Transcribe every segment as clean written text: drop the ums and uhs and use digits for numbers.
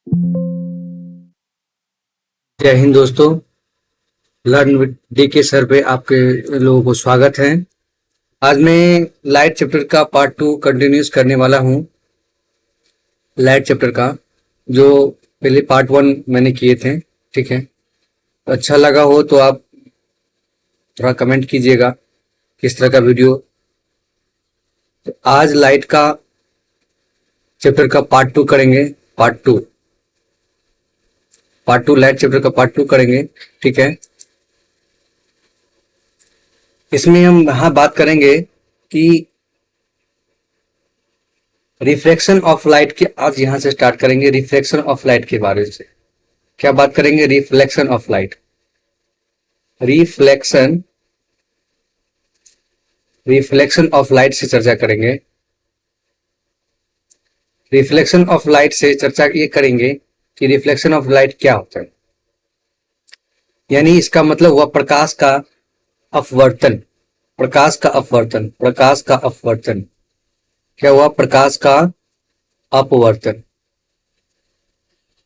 जय हिंद दोस्तों। Learn with DK sir पे आपके लोगों को स्वागत है। आज मैं लाइट चैप्टर का पार्ट 2 कंटिन्यूस करने वाला हूँ। लाइट चैप्टर का जो पहले पार्ट 1 मैंने किए थे, ठीक है। अच्छा लगा हो तो आप थोड़ा कमेंट कीजिएगा किस तरह का वीडियो। तो आज लाइट का चैप्टर का पार्ट 2 करेंगे। पार्ट 2 लाइट चैप्टर का पार्ट 2 करेंगे, ठीक है। इसमें हम यहाँ बात करेंगे कि रिफ्लेक्शन ऑफ लाइट के, आज यहां से स्टार्ट करेंगे रिफ्लेक्शन ऑफ लाइट के बारे से। क्या बात करेंगे? Reflection of light. Reflection reflection of light से चर्चा करेंगे। रिफ्लेक्शन ऑफ लाइट से चर्चा ये करेंगे कि रिफ्लेक्शन ऑफ लाइट क्या होता है, यानी इसका मतलब हुआ प्रकाश का अपवर्तन। क्या हुआ? प्रकाश का अपवर्तन।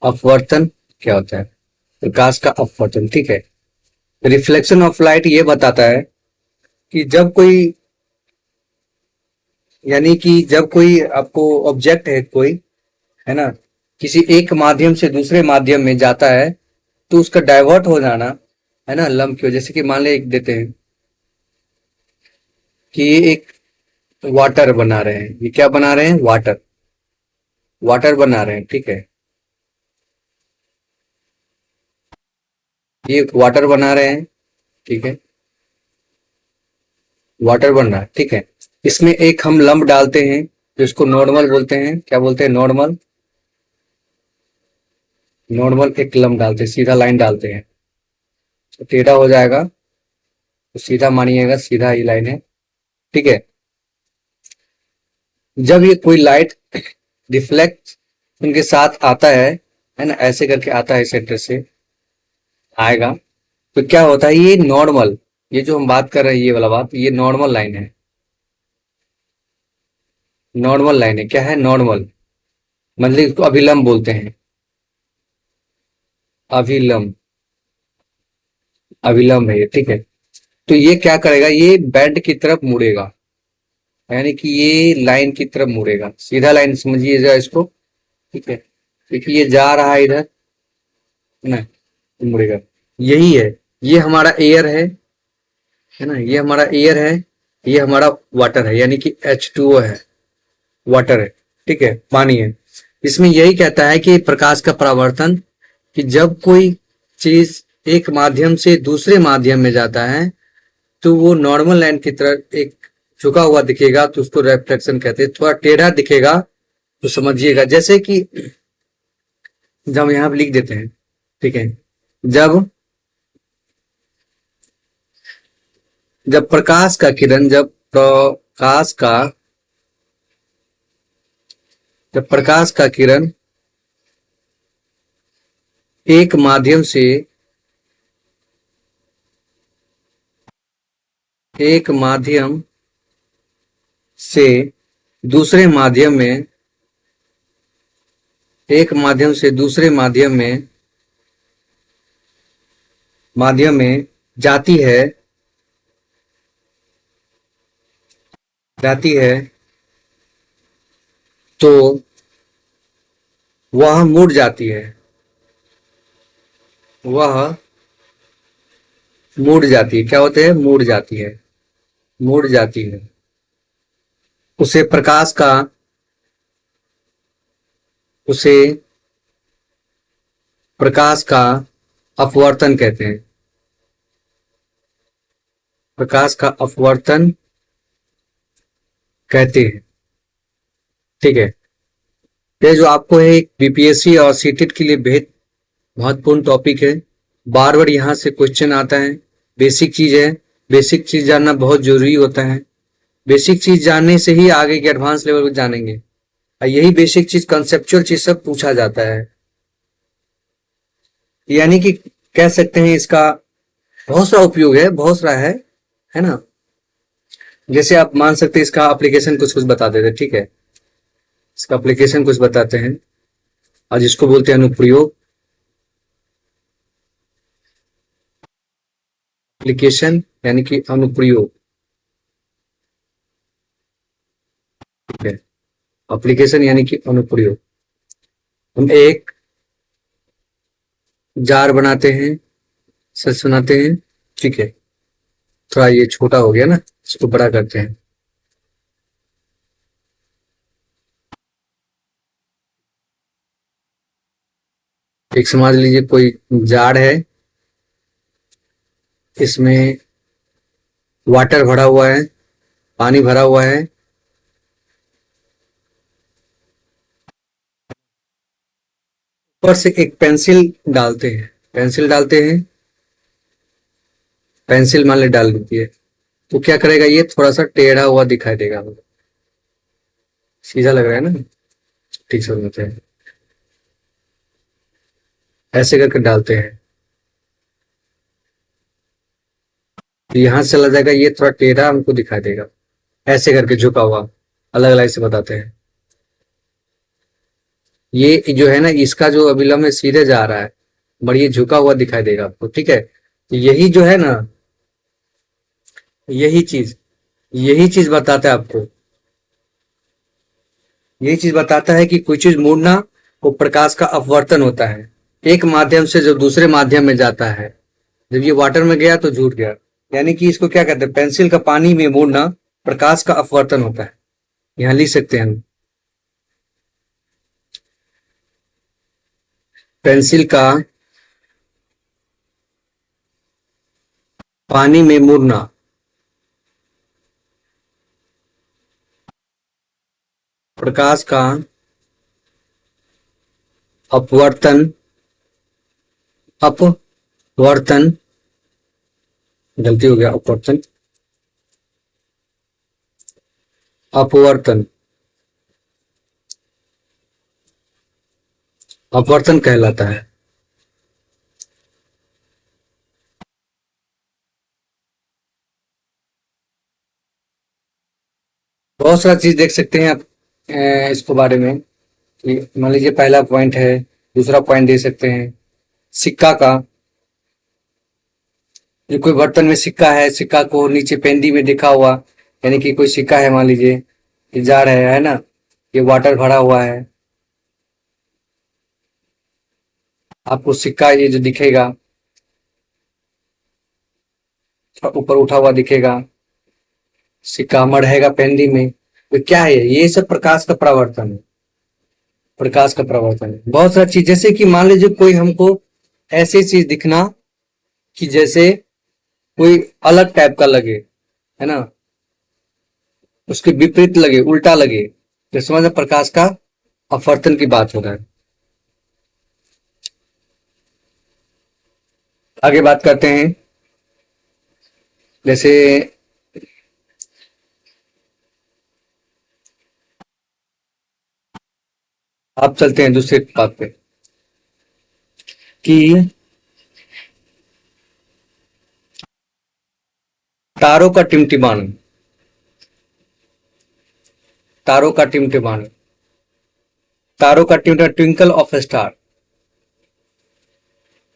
अपवर्तन क्या होता है? प्रकाश का अपवर्तन, ठीक है। रिफ्लेक्शन ऑफ लाइट ये बताता है कि जब कोई आपको ऑब्जेक्ट है, कोई है ना, किसी एक माध्यम से दूसरे माध्यम में जाता है तो उसका डाइवर्ट हो जाना, है ना, लंब की वजह से। कि मान ले एक देते हैं कि ये एक वाटर बना रहे हैं। ये क्या बना रहे हैं? वाटर बना रहे हैं, ठीक है। ये वाटर बना रहे हैं, ठीक है। वाटर बन रहा है, ठीक है। इसमें एक हम लंब डालते हैं तो इसको नॉर्मल बोलते हैं। क्या बोलते हैं? नॉर्मल एक लंब डालते हैं, सीधा लाइन डालते हैं तो टेढ़ा हो जाएगा, तो सीधा मानिएगा, सीधा ही लाइन है, ठीक है। जब ये कोई लाइट रिफ्लेक्ट उनके साथ आता है ना, ऐसे करके आता है, सेंटर से आएगा तो क्या होता है? ये नॉर्मल, ये जो हम बात कर रहे हैं, ये वाला बात, ये नॉर्मल लाइन है। क्या है? नॉर्मल, मतलब इसको अभिलंब बोलते हैं। अभिलंब अभिलंब है ये, ठीक है। तो ये क्या करेगा? ये बेंड की तरफ मुड़ेगा, यानी कि ये लाइन की तरफ मुड़ेगा। सीधा लाइन समझिएगा इसको, ठीक है, क्योंकि ये जा रहा है इधर, है ना, मुड़ेगा। यही है, ये हमारा एयर है ना, ये हमारा एयर है, ये हमारा वाटर है, यानी कि H2O है, वाटर है, ठीक है, पानी है। इसमें यही कहता है कि प्रकाश का परावर्तन, कि जब कोई चीज एक माध्यम से दूसरे माध्यम में जाता है तो वो नॉर्मल लाइन की तरह एक झुका हुआ दिखेगा तो उसको रिफ्लेक्शन कहते हैं। थोड़ा टेढ़ा दिखेगा तो समझिएगा, जैसे कि जब हम यहाँ पे लिख देते हैं, ठीक है। जब जब प्रकाश का किरण जब प्रकाश का किरण एक माध्यम से से दूसरे माध्यम में जाती है तो वह मुड़ जाती है। क्या होते हैं? मुड़ जाती है। उसे उसे प्रकाश का अपवर्तन कहते हैं। प्रकाश का अपवर्तन कहते हैं, ठीक है। ये जो आपको है बीपीएससी और सीटेट के लिए बेहद महत्वपूर्ण टॉपिक है। बार बार यहाँ से क्वेश्चन आता है। बेसिक चीज है, बेसिक चीज जानना बहुत जरूरी होता है। बेसिक चीज जानने से ही आगे के एडवांस लेवल को जानेंगे, और यही बेसिक चीज, कंसेप्चुअल चीज सब पूछा जाता है। यानी कि कह सकते हैं इसका बहुत सारा उपयोग है, बहुत सारा है ना। जैसे आप मान सकते हैं इसका एप्लीकेशन कुछ बता देते, ठीक है। इसका एप्लीकेशन कुछ बताते हैं। और जिसको बोलते हैं अनुप्रयोग। एप्लीकेशन यानी कि अनुप्रयोग, ठीक है। एप्लीकेशन यानी कि अनुप्रयोग। हम एक जार बनाते हैं, सच बनाते हैं, ठीक है। थोड़ा ये छोटा हो गया ना, इसको बड़ा करते हैं। एक समझ लीजिए कोई जार है, इसमें वाटर भरा हुआ है, पानी भरा हुआ है। ऊपर से एक पेंसिल डालते हैं, पेंसिल डालते हैं, पेंसिल मान ले डाल दीजिए, तो क्या करेगा, ये थोड़ा सा टेढ़ा हुआ दिखाई देगा। सीधा लग रहा है ना, ठीक समझते हैं। ऐसे करके डालते हैं, तो यहां से चला जाएगा, ये थोड़ा टेढ़ा हमको दिखाई देगा। ऐसे करके झुका हुआ, अलग अलग से बताते हैं। ये जो है ना, इसका जो अभिलंब है सीधे जा रहा है, बट ये झुका हुआ दिखाई देगा आपको, ठीक है। तो यही जो है ना, यही चीज यही चीज बताता है आपको, यही चीज बताता है कि कोई चीज मुड़ना वो प्रकाश का अपवर्तन होता है, एक माध्यम से जो दूसरे माध्यम में जाता है। जब ये वाटर में गया तो झूठ गया, यानी कि इसको क्या कहते हैं, पेंसिल का पानी में मुड़ना प्रकाश का अपवर्तन होता है। यहाँ लिख सकते हैं हम, पेंसिल का पानी में मुड़ना प्रकाश का अपवर्तन, अपवर्तन, गलती हो गया, अपवर्तन, अपवर्तन, अपवर्तन कहलाता है। बहुत सारा चीज देख सकते हैं आप इसको बारे में, कि मान लीजिए पहला पॉइंट है, दूसरा पॉइंट दे सकते हैं सिक्का का। ये कोई बर्तन में सिक्का है, सिक्का को नीचे पेंदी में दिखा हुआ, यानी कि कोई सिक्का है, मान लीजिए ये जार है ना, ये वाटर भरा हुआ है, आपको सिक्का ये जो दिखेगा ऊपर उठा हुआ दिखेगा, सिक्का रहेगा पेंदी में, तो क्या है, ये सब प्रकाश का परावर्तन है, प्रकाश का परावर्तन है। बहुत सारी चीज, जैसे कि मान लीजिए कोई हमको ऐसी चीज दिखना कि जैसे कोई अलग टाइप का लगे, है ना, उसके विपरीत लगे, उल्टा लगे, तो समझ प्रकाश का अपवर्तन की बात हो रहा है। आगे बात करते हैं, जैसे आप चलते हैं दूसरे बात पे, कि तारों का टिमटिमाना, तारों का टिमटिमाना, तारों का टिमटिमाना, ट्विंकल ऑफ ए स्टार,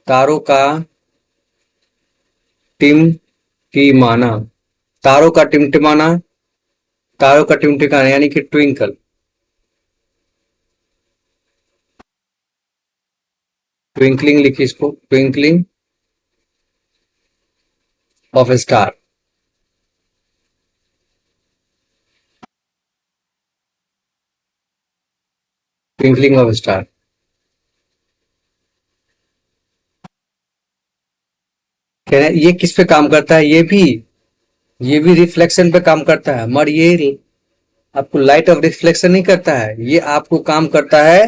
तारों का टिमटिमाना, तारों का टिमटिमाना, तारों का टिमटिमाना यानी कि ट्विंकल, ट्विंकलिंग लिखिए इसको, twinkling of A star, twinkling of A star. कह रहे हैं ये किस पे काम करता है, ये भी रिफ्लेक्शन पे काम करता है, मगर ये आपको लाइट ऑफ रिफ्लेक्शन नहीं करता है, ये आपको काम करता है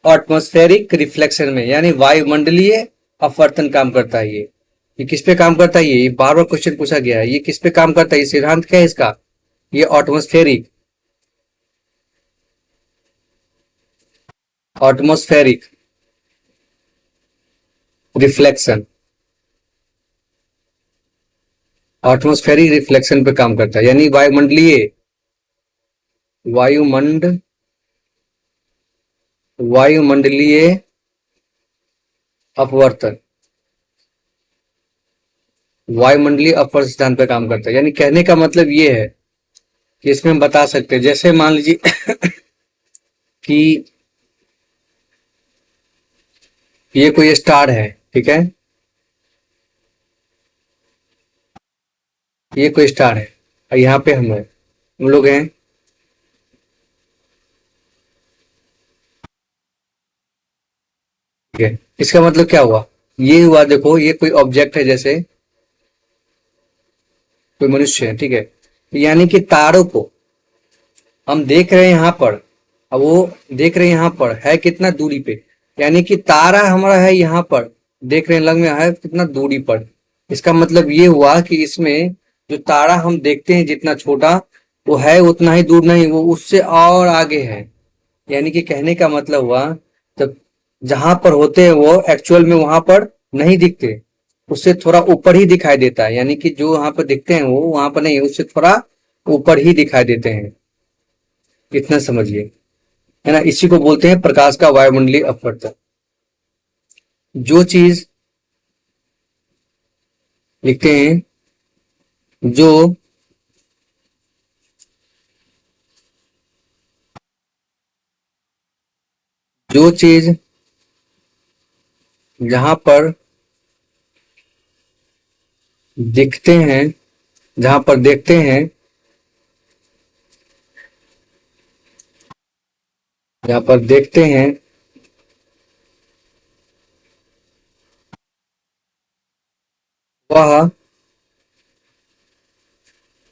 एटमॉस्फेरिक रिफ्लेक्शन में, यानी वायुमंडलीय अपवर्तन काम करता है। ये किस पे काम करता है, ये बार बार क्वेश्चन पूछा गया है, ये किस पे काम करता है, ये सिद्धांत क्या है इसका, ये atmospheric, atmospheric reflection, atmospheric reflection पे काम करता है, यानी वायुमंडलीय, वायुमंडलीय वायुमंडलीय अपवर्तन, वायुमंडलीय अपवर्तन सिद्धांत पे काम करता है। यानी कहने का मतलब ये है कि इसमें हम बता सकते हैं, जैसे मान लीजिए कि ये कोई स्टार है, ठीक है, ये कोई स्टार है और यहाँ पे हम लोग हैं। ठीक है, इसका मतलब क्या हुआ, ये हुआ, देखो ये कोई ऑब्जेक्ट है, जैसे कोई मनुष्य है, ठीक है, यानी कि तारों को हम देख रहे हैं यहाँ पर, अब वो देख रहे हैं यहाँ पर है कितना दूरी पे, यानी कि तारा हमारा है यहाँ पर, देख रहे हैं लग में है कितना दूरी पर। इसका मतलब ये हुआ कि इसमें जो तारा हम देखते हैं जितना छोटा, वो है उतना ही दूर नहीं, वो उससे और आगे है। यानी कि कहने का मतलब हुआ, जब जहां पर होते हैं वो एक्चुअल में वहां पर नहीं दिखते, उससे थोड़ा ऊपर ही दिखाई देता है। यानी कि जो वहां पर दिखते हैं वो वहां पर नहीं, उससे थोड़ा ऊपर ही दिखाई देते हैं। इतना समझिए, है ना, इसी को बोलते हैं प्रकाश का वायुमंडलीय अपवर्तन। जो चीज लिखते हैं, जो जो चीज जहां पर दिखते हैं, जहां पर देखते हैं, जहां पर देखते हैं, वह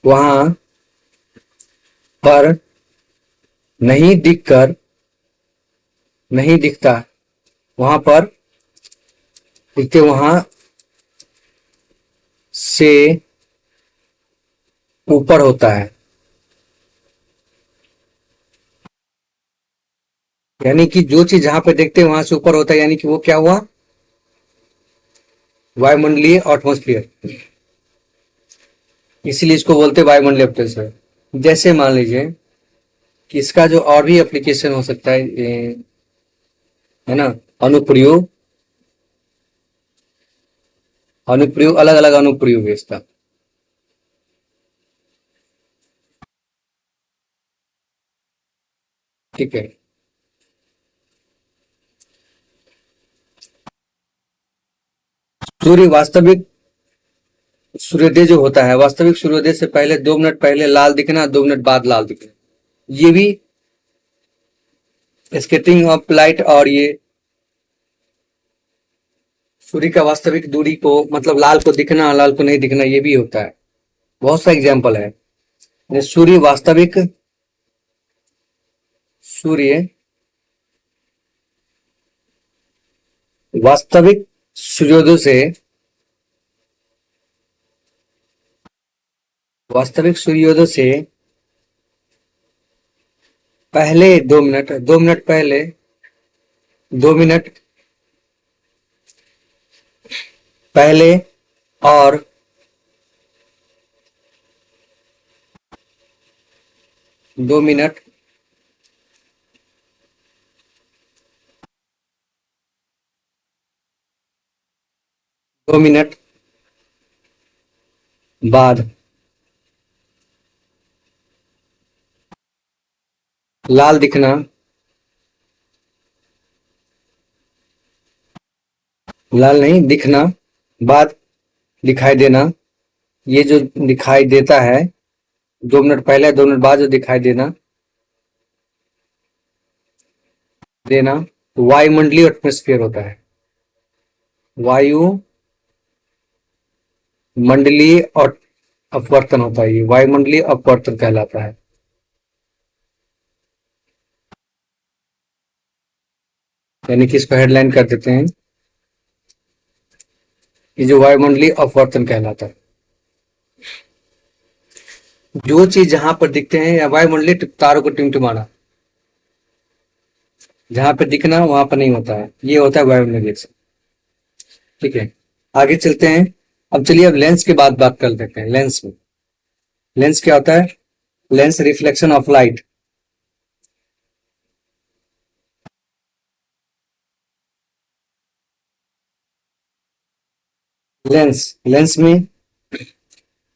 वहां पर नहीं दिखकर, नहीं दिखता, वहां पर दिखते, वहां से ऊपर होता है। यानी कि जो चीज जहां पे देखते हैं वहां से ऊपर होता है, यानी कि वो क्या हुआ, वायुमंडलीय एटमॉस्फेयर। इसीलिए इसको बोलते हैं वायुमंडलीय प्रेशर। जैसे मान लीजिए कि इसका जो और भी एप्लीकेशन हो सकता है, है ना, अनुप्रयोग, अनुप्रयोग अलग अलग अनुप्रयोग है इसका। ठीक है, सूर्य वास्तविक सूर्योदय जो होता है, वास्तविक सूर्योदय से पहले 2 मिनट पहले लाल दिखना, 2 मिनट बाद लाल दिखना, ये भी स्केटिंग ऑफ लाइट, और ये सूर्य का वास्तविक दूरी को, मतलब लाल को दिखना लाल को नहीं दिखना, ये भी होता है। बहुत सा एग्जाम्पल है। सूर्य वास्तविक, सूर्य वास्तविक सूर्योदय से, वास्तविक सूर्योदय से पहले 2 मिनट, 2 मिनट पहले, 2 मिनट पहले, और 2 मिनट 2 मिनट बाद लाल दिखना, लाल नहीं दिखना, बाद दिखाई देना, ये जो दिखाई देता है 2 मिनट पहले 2 मिनट बाद जो दिखाई देना देना, वायुमंडलीय एटमॉस्फेयर होता है। वायुमंडलीय और अपवर्तन होता है, ये वायुमंडलीय अपवर्तन कहलाता है। यानी कि इसको हेडलाइन कर देते हैं, ये जो वायुमंडलीय अपवर्तन कहलाता है। जो चीज जहां पर दिखते हैं, या वायुमंडलीय तारों को टिमटिमाना, जहां पे दिखना वहां पर नहीं होता है, ये होता है वायुमंडलीय रिएक्शन। ठीक है, आगे चलते हैं। अब चलिए, अब लेंस के बाद बात कर लेते हैं। लेंस में, लेंस क्या होता है, lens reflection of light, lens, lens में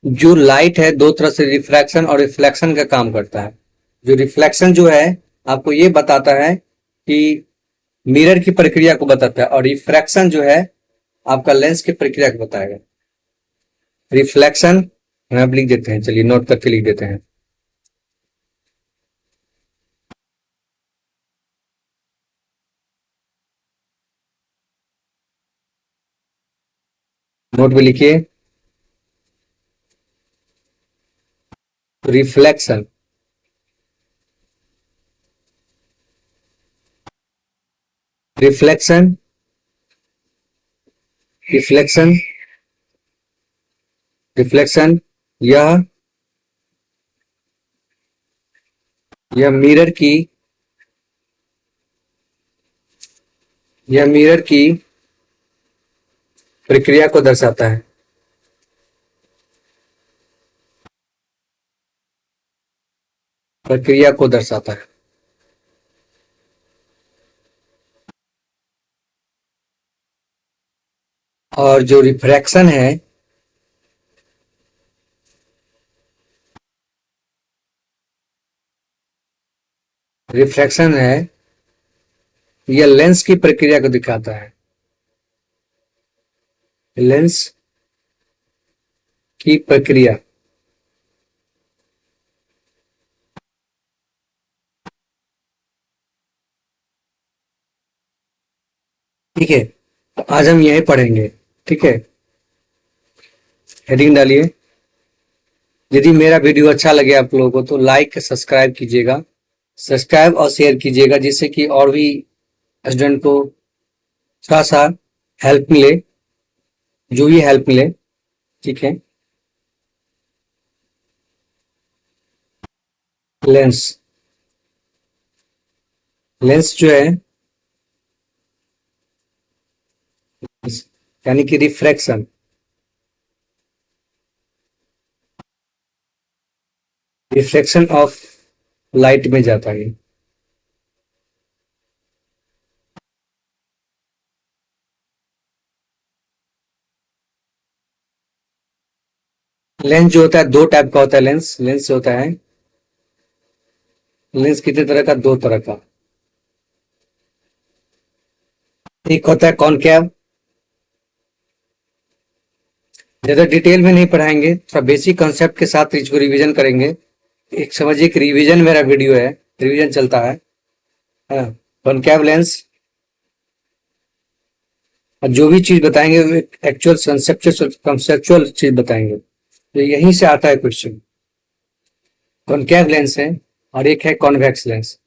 जो लाइट है दो तरह से रिफ्रैक्शन और रिफ्लेक्शन का काम करता है। जो रिफ्लेक्शन जो है आपको ये बताता है कि मिरर की प्रक्रिया को बताता है, और रिफ्रैक्शन जो है आपका लेंस की प्रक्रिया को बताएगा। रिफ्लेक्शन हम आप लिख देते हैं, चलिए नोट करके लिख देते हैं। नोट में लिखिए रिफ्लेक्शन। रिफ्लेक्शन, रिफ्लेक्शन, रिफ्लेक्शन, यह यह मिरर की यह मिरर की प्रक्रिया को दर्शाता है। प्रक्रिया को दर्शाता है। और जो रिफ्रैक्शन है, रिफ्रैक्शन है, यह लेंस की प्रक्रिया को दिखाता है। लेंस की प्रक्रिया। ठीक है, तो आज हम यही पढ़ेंगे। ठीक है, हेडिंग डालिए। यदि मेरा वीडियो अच्छा लगे आप लोगों को तो लाइक सब्सक्राइब कीजिएगा, सब्सक्राइब और शेयर कीजिएगा, जिससे कि और भी स्टूडेंट को थोड़ा सा हेल्प मिले, जो भी हेल्प मिले। ठीक है, लेंस, लेंस जो है यानी कि रिफ्रैक्शन, रिफ्लेक्शन ऑफ लाइट में जाता है। लेंस जो होता है दो टाइप का होता है। लेंस लेंस जो होता है, लेंस कितने तरह का, दो तरह का। एक होता है कॉनकेव, ज्यादा डिटेल में नहीं पढ़ाएंगे, थोड़ा बेसिक कॉन्सेप्ट के साथ इसको रिवीजन करेंगे। एक समझिए कि रिवीजन मेरा वीडियो है, रिवीजन चलता है। कॉनकेव लेंस, और जो भी चीज बताएंगे वो एक्चुअल कंसेप्चुअल चीज बताएंगे। तो यहीं से आता है क्वेश्चन। कॉनकेव लेंस है और एक है convex lens.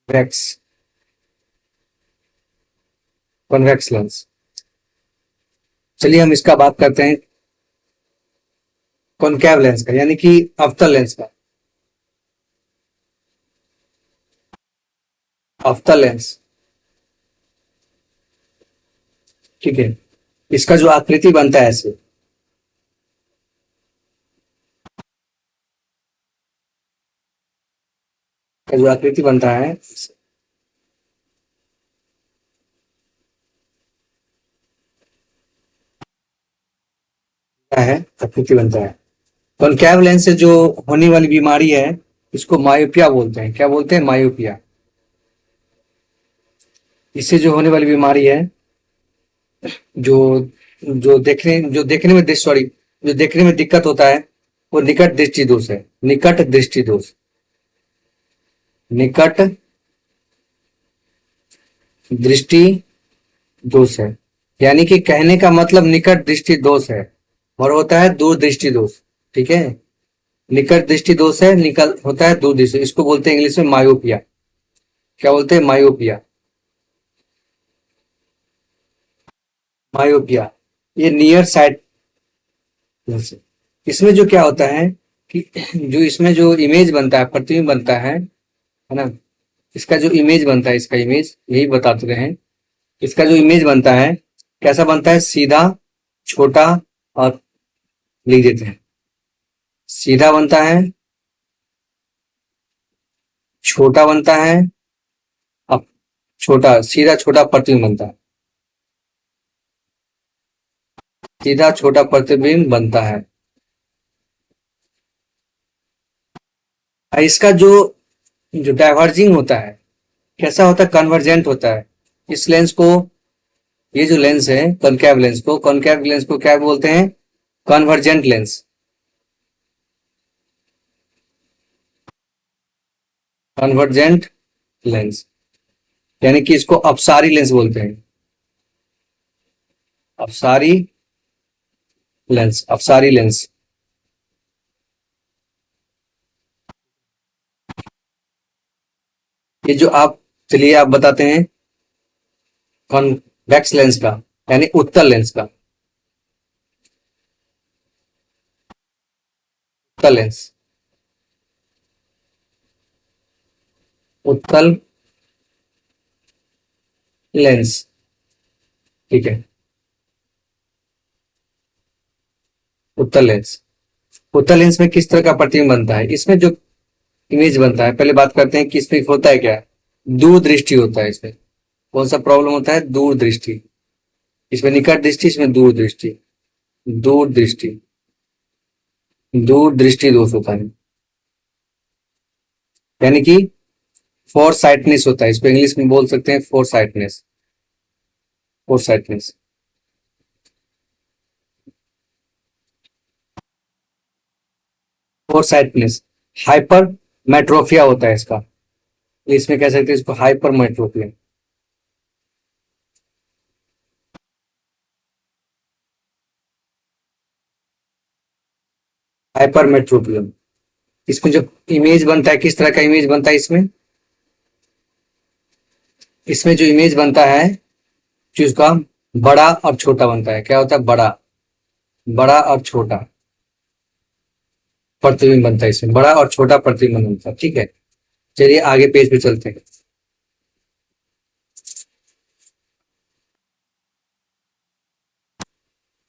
Convex, convex lens. चलिए हम इसका बात करते हैं कॉनकेव लेंस का, यानी कि अवतल लेंस का। अवतल लेंस, ठीक है, इसका जो आकृति बनता है ऐसे, का जो आकृति बनता है, क्या है, आकृति बनता है। कॉनकेव लेंस से जो होने वाली बीमारी है इसको मायोपिया बोलते हैं। क्या बोलते हैं? मायोपिया। इससे जो होने वाली बीमारी है, जो जो देखने में सॉरी, जो देखने में दिक्कत होता है, वो निकट दृष्टि दोष है। निकट दृष्टि दोष, निकट दृष्टि दोष है। यानी कि कहने का मतलब निकट दृष्टि दोष है, और होता है दूर दृष्टि दोष। ठीक है, निकट दृष्टि दोष है, निकल होता है दूर दृष्टि। इसको बोलते हैं इंग्लिश में मायोपिया। क्या बोलते हैं? मायोपिया। मायोपिया, ये नियर साइट। इसमें जो क्या होता है कि जो इसमें जो इमेज बनता है, प्रतिबिंब बनता है ना, इसका जो इमेज बनता है, इसका इमेज यही बताते हैं। इसका जो इमेज बनता है कैसा बनता है? सीधा, छोटा, और लिख देते हैं सीधा बनता है, छोटा बनता है, अब छोटा, सीधा छोटा प्रतिबिंब बनता है, सीधा छोटा प्रतिबिंब बनता है। और इसका जो जो डाइवर्जिंग होता है कैसा होता है, कन्वर्जेंट होता है। इस लेंस को, ये जो लेंस है कॉनकैव लेंस को क्या बोलते हैं, कन्वर्जेंट लेंस, कन्वर्जेंट लेंस, यानी कि इसको अपसारी लेंस बोलते हैं, अपसारी लेंस, अपसारी लेंस। ये जो आप, चलिए आप बताते हैं कॉन्वेक्स लेंस का, यानी उत्तल लेंस का, उत्तल लेंस, उत्तल लेंस, ठीक है, उत्तल लेंस। उत्तल लेंस में किस तरह का प्रतिबिंब बनता है, इसमें जो इमेज बनता है, पहले बात करते हैं कि इसमें होता है क्या, दूरदृष्टि होता है इसमें। कौन सा प्रॉब्लम होता है, दूरदृष्टि। इसमें निकट दृष्टि, इसमें दूरदृष्टि, दूरदृष्टि, दूरदृष्टि दोष होता है, यानी कि फोर साइटनेस होता है, इसको इंग्लिश में बोल सकते हैं farsightedness, farsightedness. Farsightedness, hypermetropia होता है इसका, इसमें कह सकते हैं इसको हाइपर मेट्रोफिया, हाइपर मेट्रोपिया। इसमें जो इमेज बनता है, किस तरह का इमेज बनता है इसमें, इसमें जो इमेज बनता है जो उसका बड़ा और छोटा बनता है, क्या होता है, बड़ा, बड़ा और छोटा प्रतिबिंब बनता है, इसमें बड़ा और छोटा प्रतिबिंब बनता है, ठीक है। चलिए आगे पेज पे चलते हैं।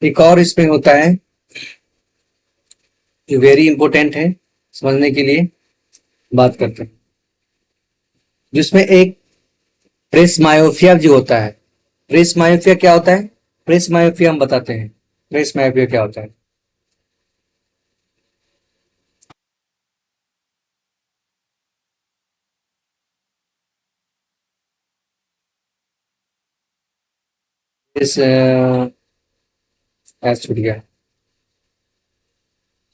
एक और इसमें होता है जो वेरी इंपॉर्टेंट है समझने के लिए, बात करते हैं, जिसमें एक प्रेस मायोपिया जो होता है। प्रेस मायोपिया क्या होता है, प्रेस मायोपिया हम बताते हैं, प्रेस मायोपिया क्या होता है। प्रेस छूट गया,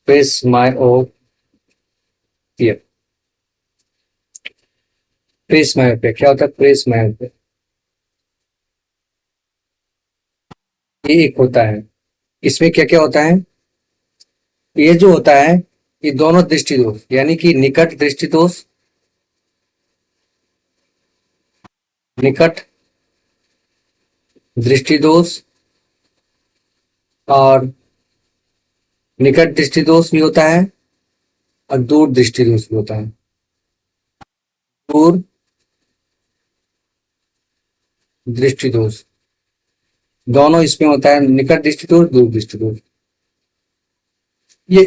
प्रेस मायोपिया, प्रेस मायोपिया क्या होता है, प्रेस मायोपिया ये एक होता है। इसमें क्या क्या होता है, ये जो होता है, ये दोनों दृष्टि दोष, यानी कि निकट दृष्टि दोष, निकट दृष्टि दोष और निकट दृष्टि दोष भी होता है, और दूर दृष्टि दोष भी होता है, दूर दृष्टि दोष, दोनों इसमें होता है, निकट दृष्टि दोष, दूर दृष्टि दोष। ये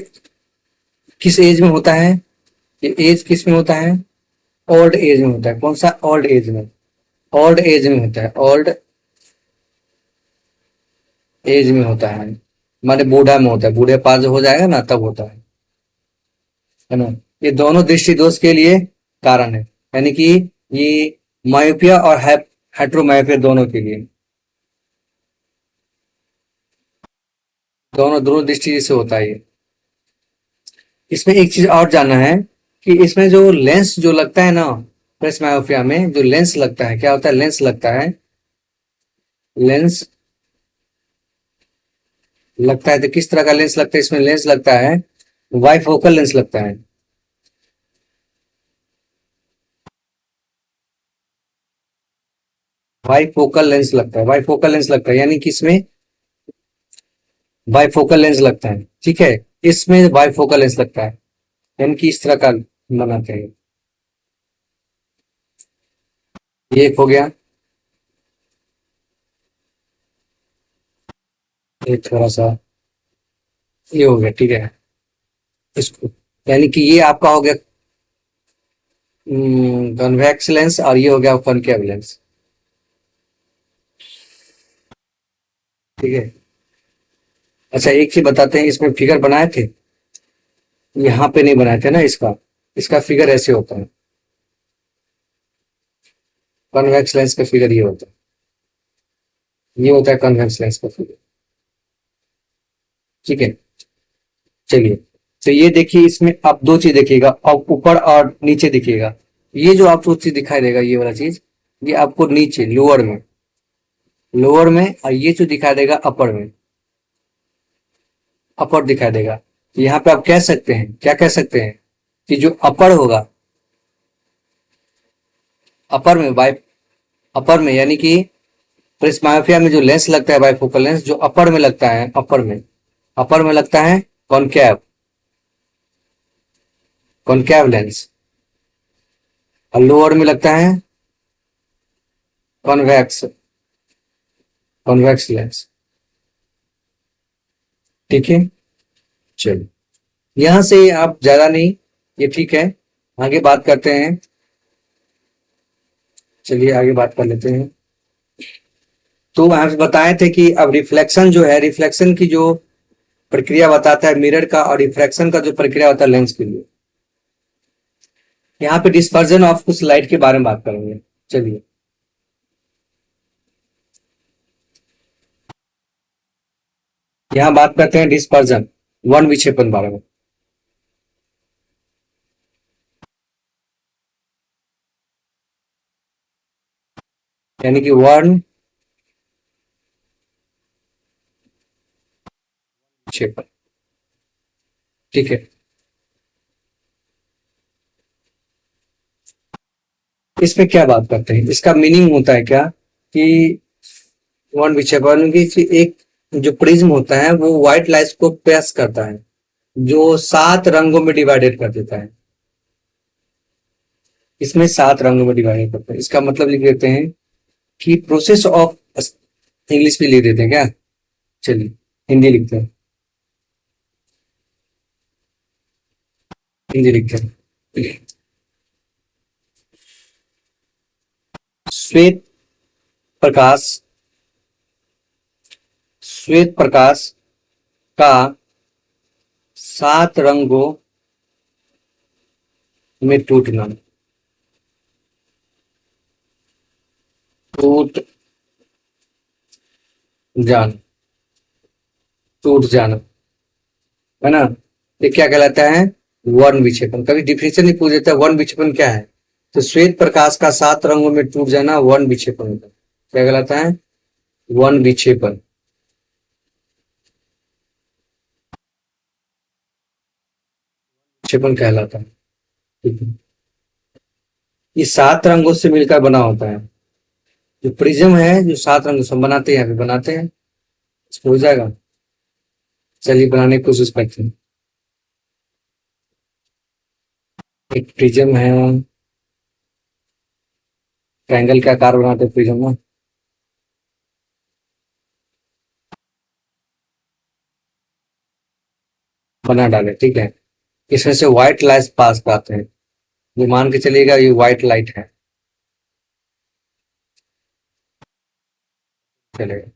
किस एज में होता है, ये एज किस में होता है, ओल्ड एज में होता है। कौन सा, ओल्ड एज में, ओल्ड एज में होता है, ओल्ड एज में होता है, माने बूढ़ा में होता है, बूढ़े पास हो जाएगा ना तब होता है ना। ये दोनों दृष्टि दोष के लिए कारण है, यानी कि ये मायोपिया और हेट्रोमायोपिया दोनों के लिए, दोनों दोनों दृष्टि से होता है ये। इसमें एक चीज और जानना है कि इसमें जो लेंस जो लगता है ना, प्रेस मायोपिया में जो लेंस लगता है, क्या होता है, लेंस लगता है, लेंस लगता है, तो किस तरह का लेंस लगता है, इसमें लेंस लगता है वाइफोकल लेंस लगता है, वाइफोकल लेंस लगता है, वाइफोकल लेंस लगता है, यानी कि इसमें बाइफोकल लेंस लगता है, ठीक है। इसमें बाइफोकल लेंस लगता है, यानी कि इस तरह का बनाते हैं। ये एक हो गया, ये थोड़ा सा ये हो गया, ठीक है। इसको, यानी कि ये आपका हो गया कन्वेक्स लेंस, और ये हो गया कॉनकेव लेंस। ठीक है। अच्छा एक चीज बताते हैं, इसमें फिगर बनाए थे, यहाँ पे नहीं बनाए थे ना इसका। इसका फिगर ऐसे होता है, कॉन्वेक्स लेंस का फिगर ये होता है, ये होता है कॉन्वेक्स लेंस का फिगर। ठीक है, चलिए। तो ये देखिए, इसमें आप दो चीज देखिएगा, अब ऊपर और नीचे दिखिएगा। ये जो आपको चीज दिखाई देगा, ये वाला चीज, ये आपको नीचे लोअर में, लोअर में, और ये जो दिखाई देगा अपर में, अपर दिखाई देगा। तो यहाँ पे आप कह सकते हैं, क्या कह सकते हैं, कि जो अपर होगा, अपर में बाय, अपर में यानी कि प्रिस्मायोपिया में जो लेंस लगता है बाइफोकल लेंस, जो अपर में लगता है, अपर में, अपर में लगता है कॉनकैव, कॉनकैव लेंस, और लोअर में लगता है कॉन्वेक्स, कॉन्वेक्स लेंस। ठीक है, चलिए। यहां से आप ज्यादा नहीं, ये ठीक है, आगे बात करते हैं। चलिए आगे बात कर लेते हैं। तो हम बताए थे कि अब रिफ्लेक्शन जो है, रिफ्लेक्शन की जो प्रक्रिया बताता है मिरर का, और रिफ्रैक्शन का जो प्रक्रिया होता है लेंस के लिए। यहाँ पे डिस्पर्जन ऑफ कुछ लाइट के बारे में बात करेंगे। चलिए, यहाँ बात करते हैं डिस्पर्जन, वर्ण विक्षेपण बारे में। यानी कि वर्ण विक्षेपण। ठीक है, इसमें क्या बात करते हैं, इसका मीनिंग होता है क्या, कि वर्ण विक्षेपण की एक जो प्रिज्म होता है वो व्हाइट लाइट को प्रेस करता है, जो 7 रंगों में डिवाइडेड कर देता है। इसमें 7 रंगों में डिवाइडेड करता है, इसका मतलब लिख देते हैं कि प्रोसेस ऑफ, इंग्लिश में लिख देते हैं क्या, चलिए हिंदी लिखते हैं, हिंदी लिखते हैं। श्वेत प्रकाश, श्वेत प्रकाश का 7 रंगों में टूटना, टूट जाना, टूट जाना, है ना, ये क्या कहलाता है, वर्ण विक्षेपण। कभी डिफिनेशन नहीं पूछ देता वर्ण विक्षेपण क्या है, तो श्वेत प्रकाश का 7 रंगों में टूट जाना वर्ण विक्षेपण होता है। क्या कहलाता है, वर्ण विक्षेपण। विक्षेपण कहलाता है। ठीक है? ये 7 रंगों से मिलकर बना होता है, जो प्रिज्म है, जो 7 रंगों से हम बनाते हैं, यहाँ पे बनाते हैं, इसको हो जाएगा। चलिए बनाने की कोशिश करते हैं। एक प्रिज्म है, ट्रायंगल का आकार बनाते हैं प्रिज्म में, बना डाले, ठीक है। इसमें से व्हाइट लाइट पास पाते हैं, जो मान के चलिएगा ये व्हाइट लाइट है, चलेगा।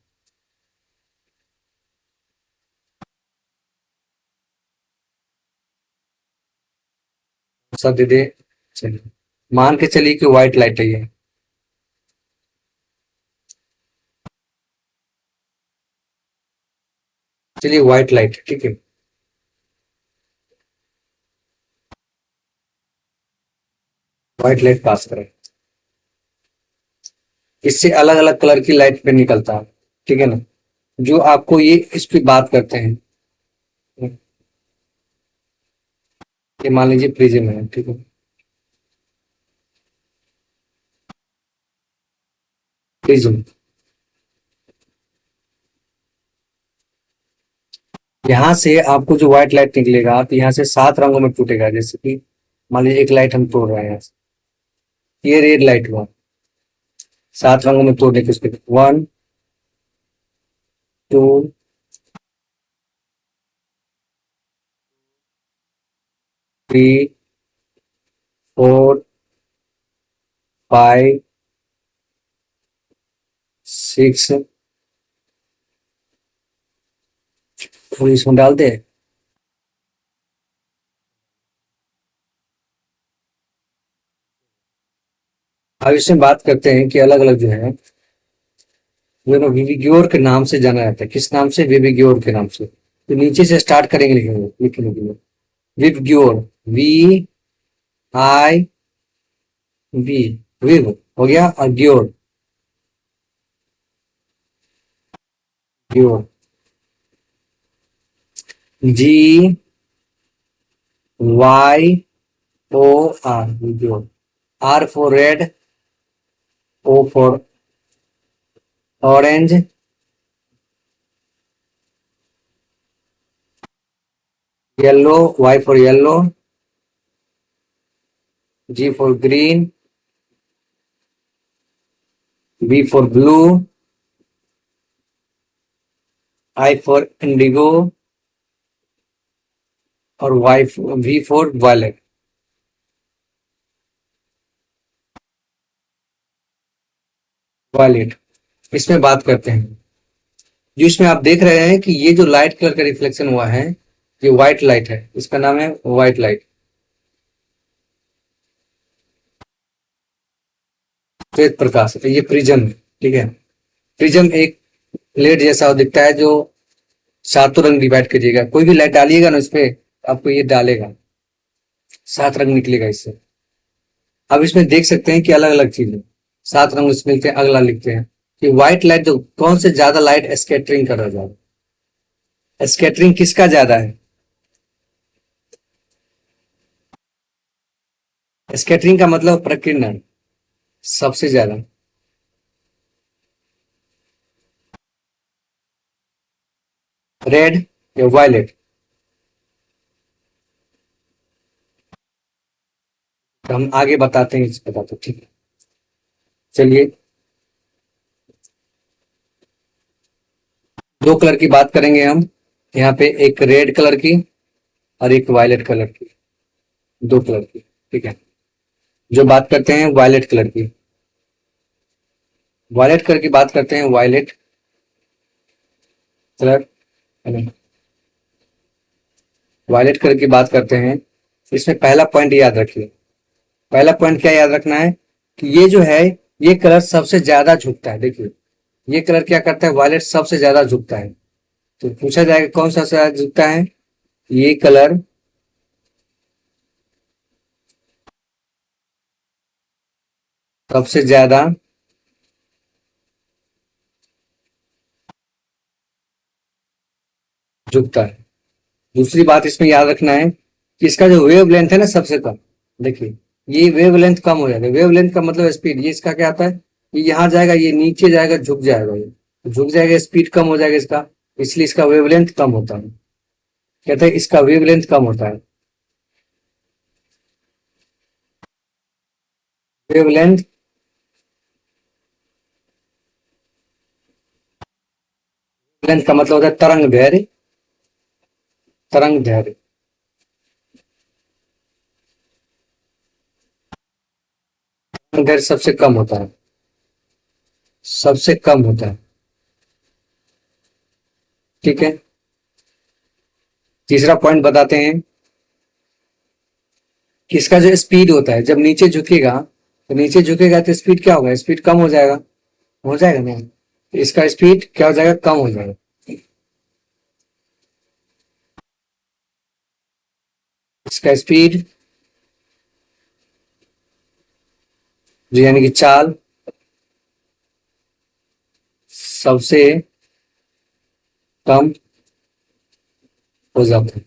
सब दे दे, चलिए मान के चलिए कि व्हाइट लाइट है ये। चलिए व्हाइट लाइट है, ठीक है। व्हाइट लाइट पास करें, इससे अलग अलग कलर की लाइट पे निकलता है, ठीक है ना, जो आपको ये इस पे बात करते हैं। ये मान लीजिए प्रिज्म है, ठीक है। प्रिज्म, यहाँ से आपको जो व्हाइट लाइट निकलेगा, तो यहाँ से 7 रंगों में टूटेगा। जैसे कि मान लीजिए एक लाइट हम तोड़ रहे हैं यहाँ से, ये रेड लाइट हुआ, 7 रंगों में तोड़ने के उसके 1 2 3 4 5 6 और इसमें डाल दे। अब इसमें बात करते हैं कि अलग अलग जो है वो ना विविग्योर के नाम से जाना जाता है। किस नाम से? विविग्योर के नाम से। तो नीचे से स्टार्ट करेंगे लिखने के लिए। विवग्योर, वी आई वी, विव हो गया, और GYOR, GYOR, G Y O R, GYOR. R for red, O for orange, yellow, Y for yellow, G for green, B for blue, I for indigo, और Y V for violet. Violet, इसमें बात करते हैं। जो इसमें आप देख रहे हैं कि ये जो लाइट कलर का रिफ्लेक्शन हुआ है, ये व्हाइट लाइट है, इसका नाम है व्हाइट लाइट, श्वेत प्रकाश। ये प्रिज्म है, ठीक है। प्रिज्म एक प्लेट जैसा दिखता है जो सातों रंग डिवाइड करिएगा। कोई भी लाइट डालिएगा ना उस पे, आपको ये डालेगा, 7 रंग निकलेगा इससे। अब इसमें देख सकते हैं कि अलग अलग चीज है, 7 रंग उसमें मिलते हैं, अगला लिखते हैं कि व्हाइट लाइट जो कौन से ज्यादा लाइट स्कैटरिंग कर रहा है। स्कैटरिंग किसका ज्यादा है? स्कैटरिंग का मतलब प्रकीर्णन, सबसे ज्यादा। रेड या वायलेट? तो हम आगे बताते हैं, इस बताते हैं, ठीक है। चलिए, 2 कलर की बात करेंगे हम यहाँ पे, एक रेड कलर की और एक वायलेट कलर की, 2 कलर की, ठीक है। जो बात करते हैं वायलेट कलर की, वायलेट कलर की बात करते हैं, वायलेट कलर, वायलेट कलर की बात करते हैं। इसमें पहला पॉइंट याद रखिए। पहला पॉइंट क्या याद रखना है कि ये जो है, ये कलर सबसे ज्यादा झुकता है। देखिए, ये कलर क्या करता है, वायलेट सबसे ज्यादा झुकता है। तो पूछा जाएगा कौन सा ज्यादा झुकता है? ये कलर सबसे ज्यादा झुकता है। दूसरी बात इसमें याद रखना है कि इसका जो वेव लेंथ है ना, सबसे कम। देखिए, ये वेव लेंथ कम हो जाएगा। वेव लेंथ का मतलब स्पीड। ये इसका क्या आता है, ये यहाँ जाएगा, ये नीचे जाएगा, झुक जाएगा, ये झुक जाएगा, स्पीड कम हो जाएगा इसका, इसलिए इसका वेव लेंथ कम होता है। कहते हैं इसका वेव लेंथ कम होता है। वेव लेंथ, लेंथ का मतलब होता है तरंग दैर्घ्य, तरंग दैर्घ्य। तरंग दैर्घ्य सबसे कम होता है, सबसे कम होता है, ठीक है। तीसरा पॉइंट बताते हैं कि इसका जो स्पीड होता है, जब नीचे झुकेगा, तो नीचे झुकेगा तो स्पीड क्या होगा, स्पीड कम हो जाएगा ना। तो इसका स्पीड क्या हो जाएगा, कम हो जाएगा। इसका स्पीड जो यानी कि चाल सबसे कम हो जाता है,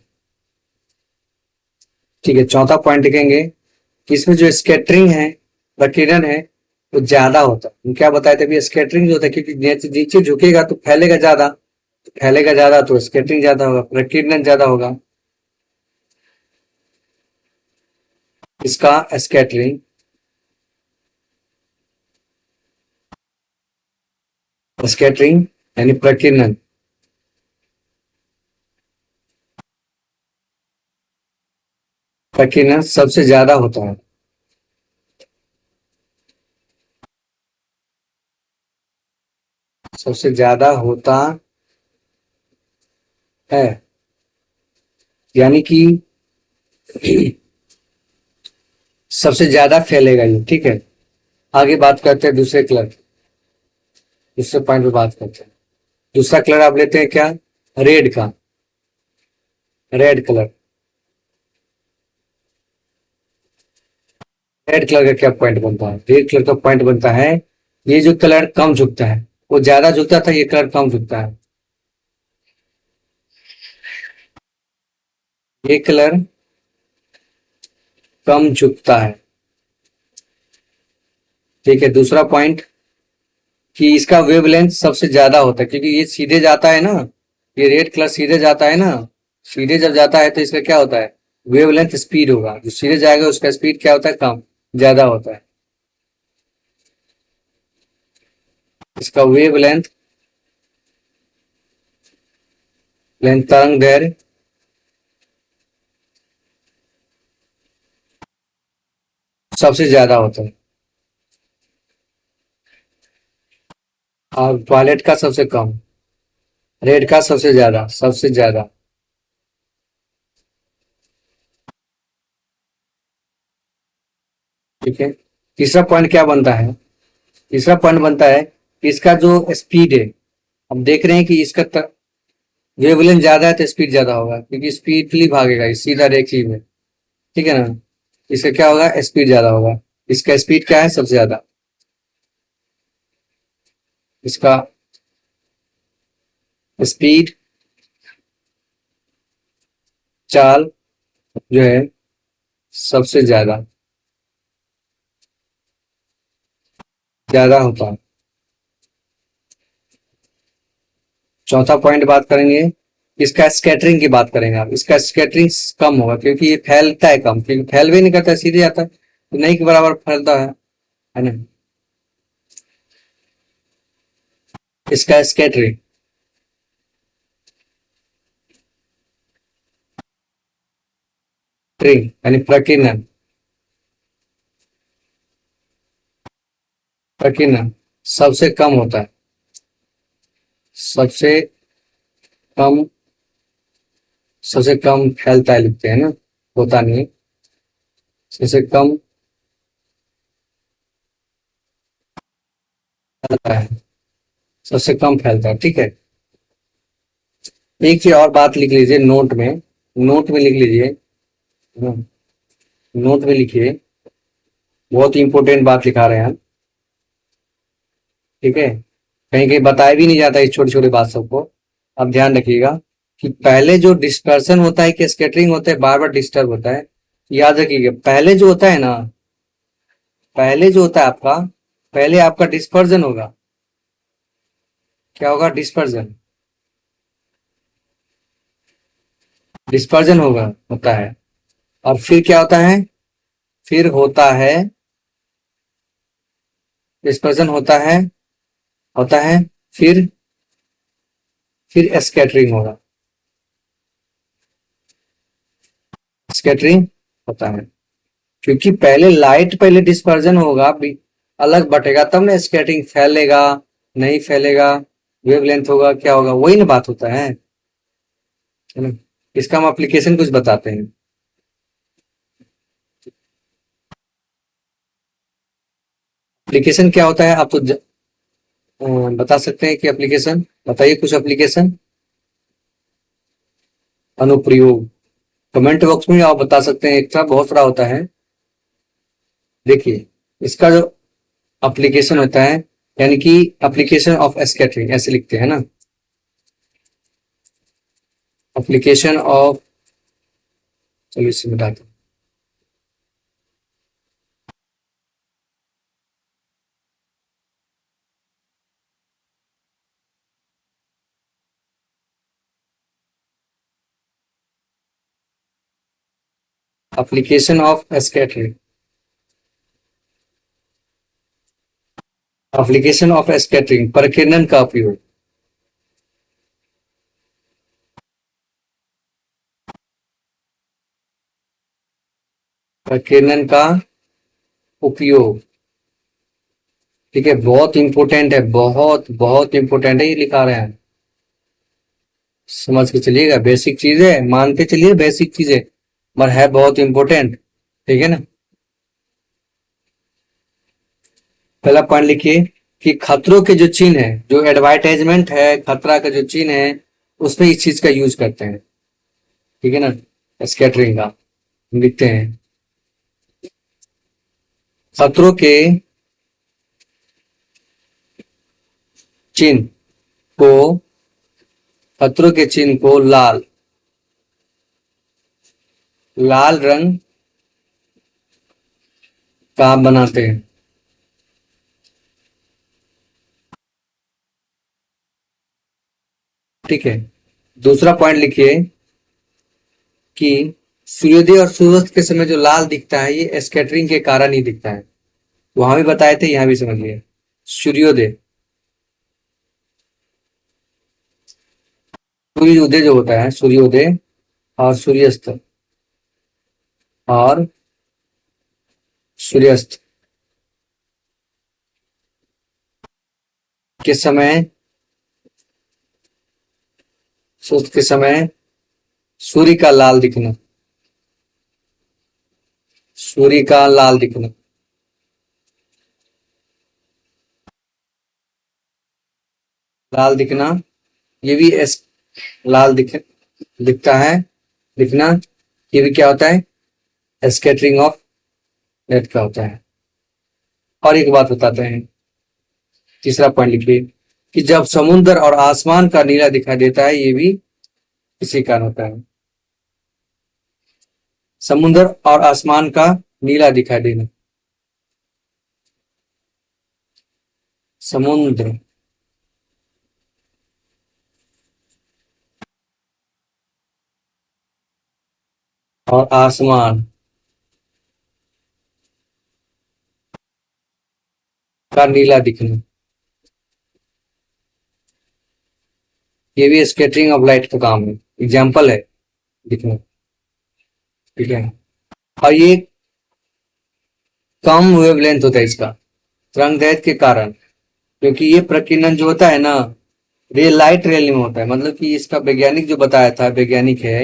ठीक है। चौथा पॉइंट लिखेंगे कि इसमें जो स्कैटरिंग है, प्रकीर्णन है, वो ज्यादा होता है। हम क्या बताए थे अभी, स्कैटरिंग जो होता है, क्योंकि नीचे नीचे झुकेगा तो फैलेगा ज्यादा, फैलेगा ज्यादा तो स्कैटरिंग ज्यादा होगा, प्रकीर्णन ज्यादा होगा। इसका स्कैटरिंग, स्कैटरिंग यानी प्रकीर्णन, प्रकीर्णन सबसे ज्यादा होता है, सबसे ज्यादा होता है, यानी कि सबसे ज्यादा फैलेगा ये, ठीक है। आगे बात करते हैं दूसरे कलर, दूसरे पॉइंट पे बात करते हैं। दूसरा कलर आप लेते हैं क्या, रेड का, रेड कलर। रेड कलर का क्या पॉइंट बनता है, रेड कलर का पॉइंट बनता है, ये जो कलर कम झुकता है, वो ज्यादा झुकता था, ये कलर कम झुकता है, ये कलर कम झुकता है, ठीक है। दूसरा पॉइंट कि इसका वेवलेंथ सबसे ज्यादा होता है, क्योंकि ये सीधे जाता है ना, ये रेड कलर सीधे जाता है ना, सीधे जब जाता है तो इसका क्या होता है, वेवलेंथ स्पीड होगा, जो सीधे जाएगा उसका स्पीड क्या होता है, कम, ज्यादा होता है। इसका वेवलेंथ, लेंथ तरंग दैर्घ्य सबसे ज्यादा होता है, और वायलेट का सबसे कम, रेड का सबसे ज्यादा, सबसे ज्यादा। ठीक है। तीसरा पॉइंट क्या बनता है, तीसरा पॉइंट बनता है कि इसका जो स्पीड है, हम देख रहे हैं कि इसका वेवलेंथ ज्यादा है तो स्पीड ज्यादा होगा, क्योंकि स्पीडली भागेगा ये सीधा रेखी में, ठीक है ना। इसका क्या होगा, स्पीड ज्यादा होगा। इसका स्पीड क्या है, सबसे ज्यादा। इसका स्पीड, चाल जो है सबसे ज्यादा, ज्यादा होता है। चौथा पॉइंट बात करेंगे, इसका स्कैटरिंग की बात करेंगे आप, इसका स्कैटरिंग कम होगा, क्योंकि ये फैलता है कम, क्योंकि फैल भी नहीं करता, सीधे आता है तो नहीं के बराबर फैलता है ना। इसका स्कैटरिंग, ट्रिंग यानी प्रकीर्णन, प्रकीर्णन सबसे कम होता है, सबसे कम, सबसे कम फैलता है लिखते हैं ना, होता नहीं है, सबसे कम फैलता है, सबसे कम फैलता है, ठीक है। एक चीज और बात लिख लीजिए नोट में, नोट में लिख लीजिए, नोट में लिखिए, बहुत इंपॉर्टेंट बात लिखा रहे हैं हम, ठीक है। कहीं कहीं बताया भी नहीं जाता इस छोटी छोटी बात सबको। अब ध्यान रखिएगा कि पहले जो डिस्पर्सन होता है कि स्कैटरिंग होता है, बार बार डिस्टर्ब होता है। याद रखिएगा, पहले जो होता है ना, पहले जो होता है आपका, पहले आपका डिस्पर्जन होगा, क्या होगा, डिस्पर्जन, डिस्पर्जन होगा, होता है। और फिर क्या होता है, फिर होता है, डिस्पर्जन होता है, फिर फिर स्कैटरिंग होगा, स्कैटरिंग होता है, क्योंकि पहले लाइट, पहले डिस्पर्जन होगा भी, अलग बटेगा, तब ना स्कैटरिंग फैलेगा, नहीं फैलेगा, वेवलेंथ होगा, क्या होगा, वही ना बात होता है ना। इसका हम एप्लीकेशन कुछ बताते हैं। एप्लीकेशन क्या होता है, आप तो बता सकते हैं कि एप्लीकेशन, बताइए कुछ एप्लीकेशन, अनुप्रयोग, कमेंट बॉक्स में आप बता सकते हैं, एक्स्ट्रा बहुत सारा होता है। देखिए, इसका जो एप्लीकेशन होता है, यानी कि एप्लीकेशन ऑफ स्कैटरिंग ऐसे लिखते हैं ना, एप्लीकेशन ऑफ, चलिए इसे मिटाते हैं, application of scattering, application of scattering, प्रकीर्णन का उपयोग, प्रकीर्णन का उपयोग, ठीक है। बहुत इंपॉर्टेंट है, बहुत बहुत इंपॉर्टेंट है, ये लिखा रहे हैं, समझ के चलिएगा, बेसिक चीज है, मानते चलिए बेसिक चीज है, मगर है बहुत इंपॉर्टेंट। ठीक है ना। पहला पॉइंट लिखिए कि खतरों के जो चिन्ह है, जो एडवर्टाइजमेंट है, खतरा का जो चिन्ह है, उसमें इस चीज का यूज करते हैं। ठीक है ना। स्कैटरिंग का लिखते हैं, खतरों के चिन्ह को, खतरों के चिन्ह को लाल लाल रंग का बनाते हैं। ठीक है। दूसरा पॉइंट लिखिए कि सूर्योदय और सूर्यास्त के समय जो लाल दिखता है, ये स्कैटरिंग के कारण ही दिखता है। वहां भी बताए थे, यहां भी समझिए। सूर्योदय, सूर्योदय जो होता है, सूर्योदय और सूर्यास्त, और सूर्यास्त के समय, सूर्य के समय सूर्य का लाल दिखना, सूर्य का लाल दिखना, लाल दिखना, ये भी लाल दिखता है, दिखना, ये भी क्या होता है, स्कैटरिंग ऑफ लाइट का होता है। और एक बात बताते हैं, तीसरा पॉइंट लिखिए कि जब समुद्र और आसमान का नीला दिखाई देता है, ये भी इसी कारण होता है। समुद्र और आसमान का नीला दिखाई देना, समुद्र और आसमान का नीला दिखना, ये भी स्कैटरिंग ऑफ लाइट का काम है, एग्जाम्पल है दिखना। ठीक है। और ये कम वेवलेंथ होता है इसका, तरंगदैर्घ्य के कारण, क्योंकि ये प्रकीर्णन जो होता है ना, रे लाइट रेल में होता है। मतलब कि इसका वैज्ञानिक जो बताया था, वैज्ञानिक है,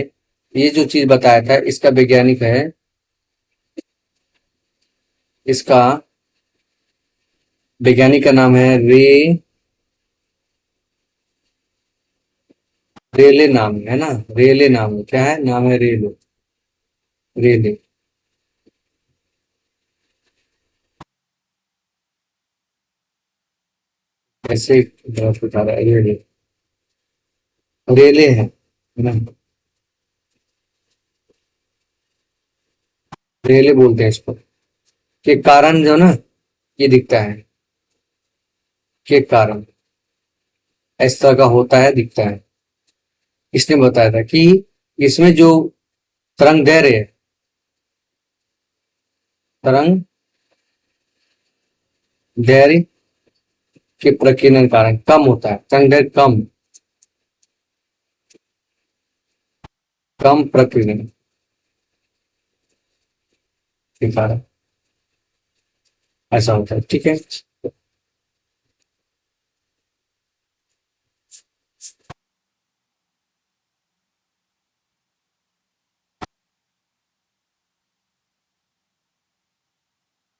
ये जो चीज बताया था, इसका वैज्ञानिक है, इसका वैज्ञानिक का नाम है रेले नाम है ना, रेले नाम है, क्या है नाम है, रेले, रेले। ऐसे बहुत बता रहा है, रेले, रेले है ना, रेले बोलते हैं इसको, के कारण जो ना ये दिखता है, के कारण इस तरह का होता है, दिखता है। इसने बताया था कि इसमें जो तरंग दैर्घ्य है, तरंग दैर्घ्य के प्रकीर्णन कारण कम होता है, तरंग दैर्घ्य कम, कम प्रकीर्णन के कारण ऐसा होता है। ठीक है।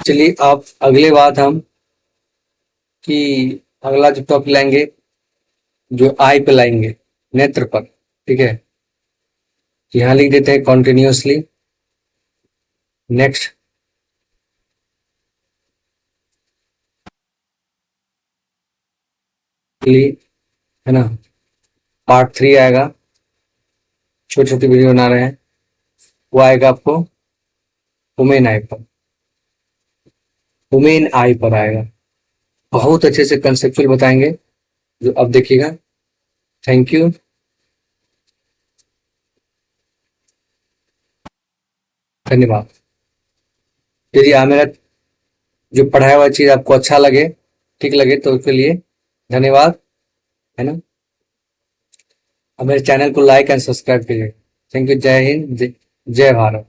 चलिए अब अगले बात हम कि अगला जो टॉपिक लाएंगे, जो आई पे लाएंगे, नेत्र पर। ठीक है। यहाँ लिख देते हैं कॉन्टिन्यूसली, नेक्स्ट, है ना, पार्ट 3 आएगा, छोटी छोटी वीडियो बना रहे हैं, वो आएगा आपको वुमेन आई पर, वुमेन आई पर आएगा, बहुत अच्छे से कंसेप्चुअल बताएंगे, जो अब देखिएगा। थैंक यू, धन्यवाद। यदि मेरा जो पढ़ाया हुआ चीज आपको अच्छा लगे, ठीक लगे, तो उसके लिए धन्यवाद, है ना। और मेरे चैनल को लाइक एंड सब्सक्राइब कीजिए। Thank you. जय हिंद, जय भारत।